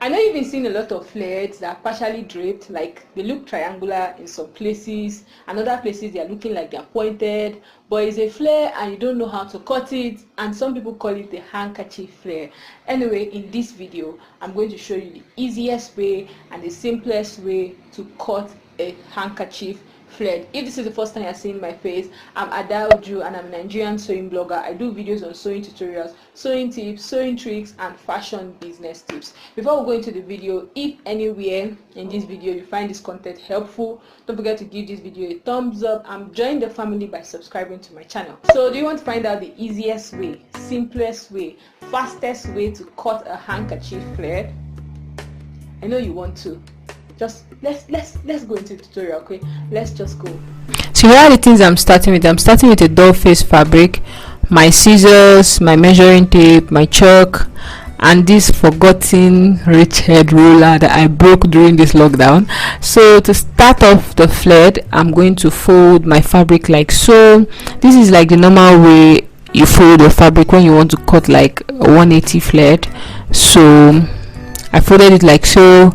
I know you've been seeing a lot of flares that are partially draped, like they look triangular in some places, and other places they are looking like they're pointed, but it's a flare and you don't know how to cut it, and some people call it the handkerchief flare. Anyway, in this video, I'm going to show you the easiest way and the simplest way to cut a handkerchief flare. If this is the first time you're seeing my face, I'm Ada Uju and I'm a Nigerian sewing blogger. I do videos on sewing tutorials, sewing tips, sewing tricks, and fashion business tips. Before we go into the video, if anywhere in this video you find this content helpful, don't forget to give this video a thumbs up and join the family by subscribing to my channel. So do you want to find out the easiest way, simplest way, fastest way to cut a handkerchief flare? I know you want to. Just let's go into the tutorial. Okay, let's just go. So here are the things I'm starting with. I'm starting with a doll face fabric, my scissors, my measuring tape, my chalk, and this forgotten rich head roller that I broke during this lockdown. So to start off the flare, I'm going to fold my fabric like so. This is like the normal way you fold your fabric when you want to cut like a 180 flare. So I folded it like so,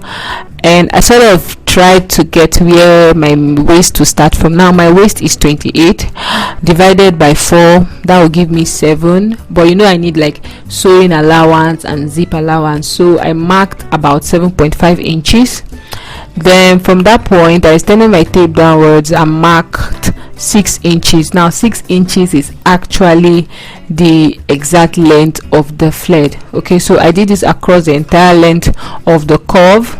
and I sort of tried to get where my waist to start from. Now my waist is 28 divided by 4, that will give me 7, but you know I need like sewing allowance and zip allowance, so I marked about 7.5 inches. Then from that point I extended my tape downwards and marked 6 inches. Now 6 inches is actually the exact length of the flare. Okay, so I did this across the entire length of the curve.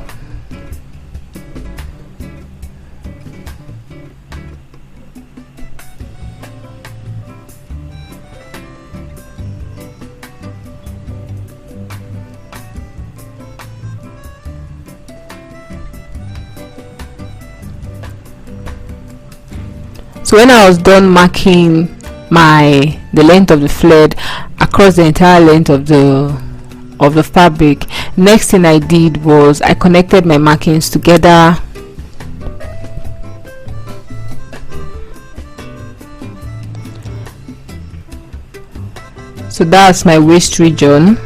So when I was done marking the length of the flare across the entire length of the fabric, next thing I did was I connected my markings together. So that's my waist region,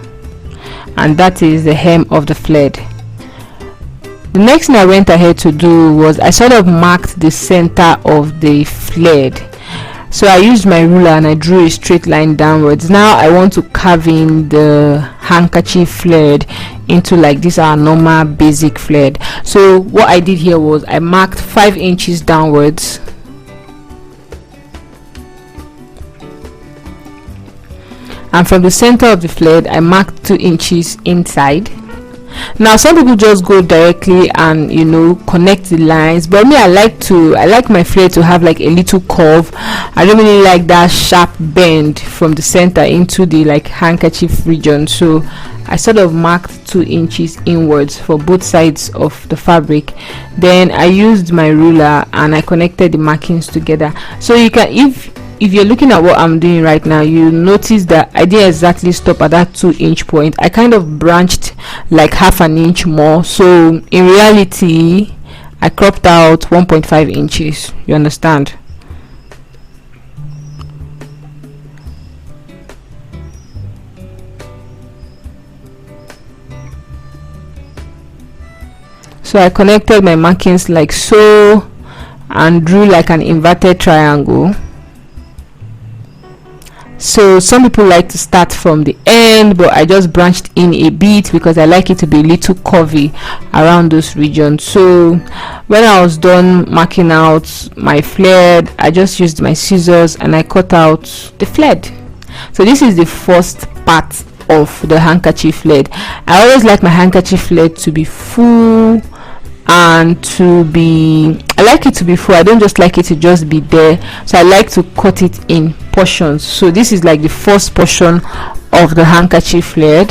and that is the hem of the flare. The next thing I went ahead to do was I sort of marked the center of the flare. So I used my ruler and I drew a straight line downwards. Now I want to carve in the handkerchief flare into like this our normal basic flare. So what I did here was I marked 5 inches downwards, and from the center of the flare I marked 2 inches inside. Now some people just go directly and connect the lines, but me I like my flare to have like a little curve. I don't really like that sharp bend from the center into the like handkerchief region, so I sort of marked 2 inches inwards for both sides of the fabric. Then I used my ruler and I connected the markings together. So you can, if you're looking at what I'm doing right now, you notice that I didn't exactly stop at that 2-inch point. I kind of branched like half an inch more, so in reality I cropped out 1.5 inches. You understand? So I connected my markings like so and drew like an inverted triangle. So some people like to start from the end, but I just branched in a bit because I like it to be a little curvy around those regions. So when I was done marking out my flare, I just used my scissors and I cut out the flare. So this is the first part of the handkerchief flare. I always like my handkerchief flare to be full and I like it to be full. I don't just like it to just be there, so I like to cut it in portions. So this is like the first portion of the handkerchief flare.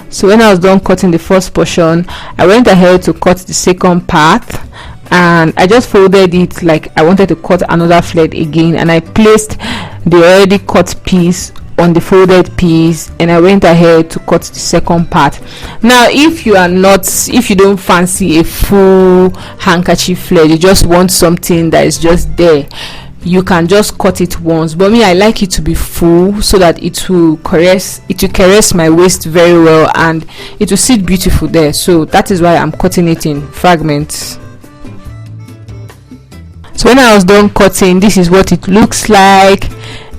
So when I was done cutting the first portion, I went ahead to cut the second part, and I just folded it like I wanted to cut another flare again, and I placed the already cut piece on the folded piece, and I went ahead to cut the second part. Now if you don't fancy a full handkerchief flare, you just want something that is just there, you can just cut it once, but me, I like it to be full so that it will caress my waist very well and it will sit beautiful there. So that is why I'm cutting it in fragments. So when I was done cutting, this is what it looks like.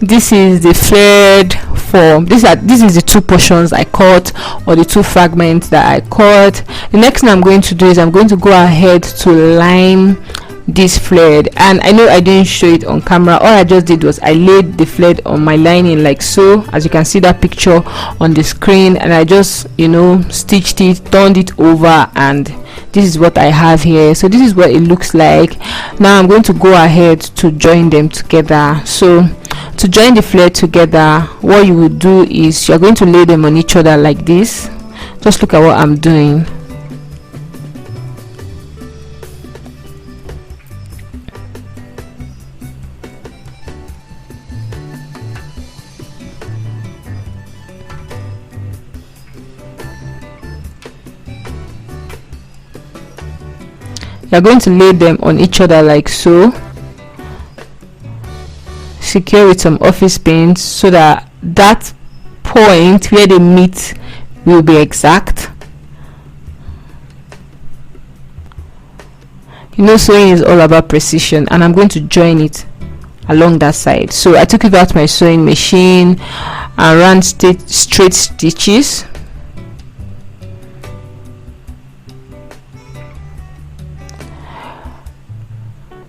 This is the flared form. This is the two portions I cut, or the two fragments that I cut. The next thing I'm going to do is I'm going to go ahead to line this flared, and I know I didn't show it on camera. All I just did was I laid the flared on my lining like so, as you can see that picture on the screen, and I just stitched it, turned it over, and this is what I have here. So this is what it looks like. Now I'm going to go ahead to join them together. So to join the flared together, what you will do is you're going to lay them on each other like this. Just look at what I'm doing. You're going to lay them on each other like so, secure with some office pins so that that point where they meet will be exact. Sewing is all about precision, and I'm going to join it along that side. So I took it out my sewing machine and ran straight stitches.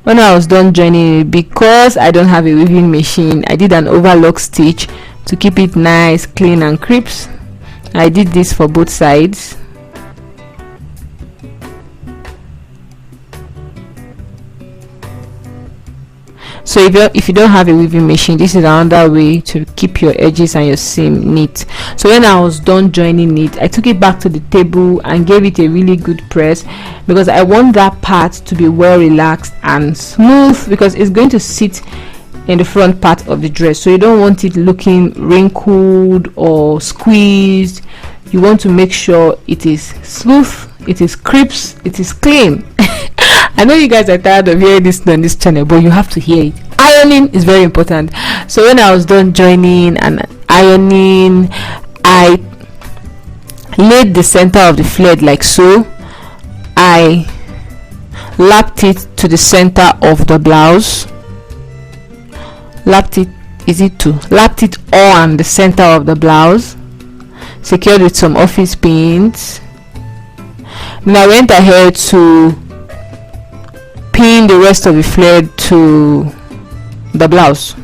When I was done joining it, because I don't have a weaving machine, I did an overlock stitch to keep it nice, clean and crisp. I did this for both sides. So if you don't have a weaving machine, this is another way to keep your edges and your seam neat. So when I was done joining it, I took it back to the table and gave it a really good press, because I want that part to be well relaxed and smooth, because it's going to sit in the front part of the dress. So you don't want it looking wrinkled or squeezed. You want to make sure it is smooth, it is crisp, it is clean. I know you guys are tired of hearing this on this channel, but you have to hear it. Ironing is very important. So when I was done joining and ironing, I laid the center of the flared like so. I lapped it to the center of the blouse. Lapped it on the center of the blouse, secured with some office pins. Then I went ahead to pin the rest of the flared to the blouse.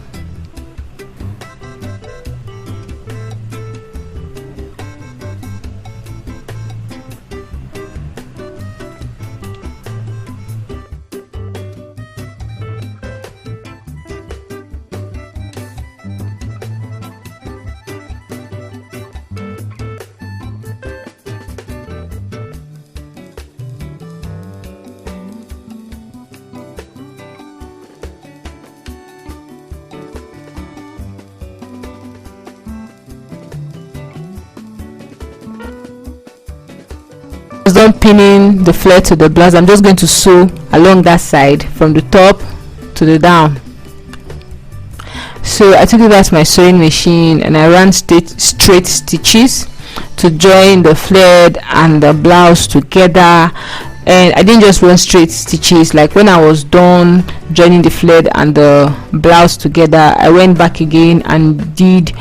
I was done pinning the flare to the blouse. I'm just going to sew along that side from the top to the down. So I took it as my sewing machine and I ran straight stitches to join the flared and the blouse together. And I didn't just run straight stitches. Like when I was done joining the flared and the blouse together, I went back again and did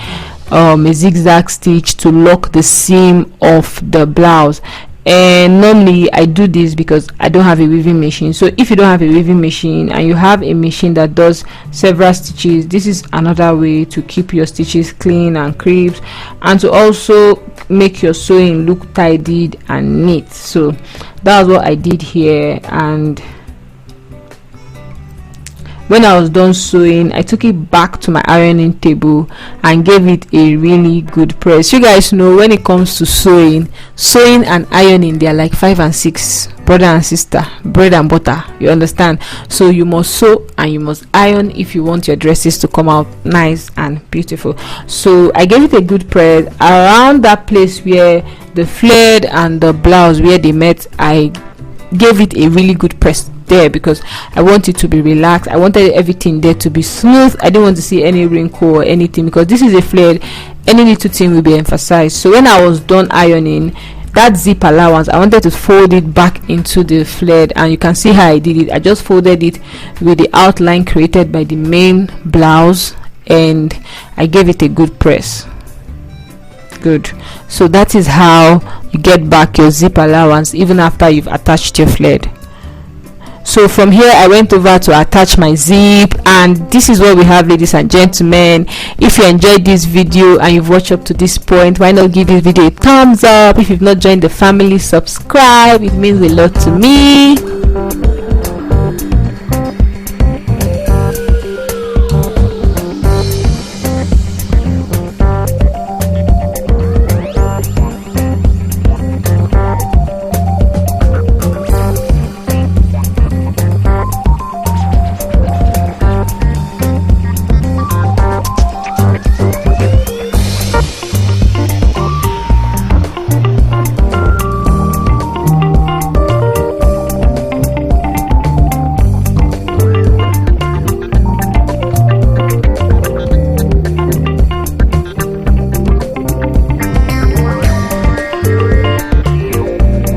a zigzag stitch to lock the seam of the blouse. And normally I do this because I don't have a weaving machine. So if you don't have a weaving machine and you have a machine that does several stitches, this is another way to keep your stitches clean and crisp, and to also make your sewing look tidied and neat. So that's what I did here. And when I was done sewing, I took it back to my ironing table and gave it a really good press. You guys know when it comes to sewing and ironing, they are like 5 and 6, brother and sister, bread and butter, you understand? So you must sew and you must iron if you want your dresses to come out nice and beautiful. So I gave it a good press around that place where the flared and the blouse where they met. I gave it a really good press there because I want it to be relaxed. I wanted everything there to be smooth. I didn't want to see any wrinkle or anything because this is a flared. Any little thing will be emphasized. So when I was done ironing, that zip allowance, I wanted to fold it back into the flared, and you can see how I did it. I just folded it with the outline created by the main blouse, and I gave it a good press. Good. So that is how you get back your zip allowance even after you've attached your flared. So from here I went over to attach my zip, and this is what we have, ladies and gentlemen. If you enjoyed this video and you've watched up to this point, why not give this video a thumbs up? If you've not joined the family, subscribe. It means a lot to me.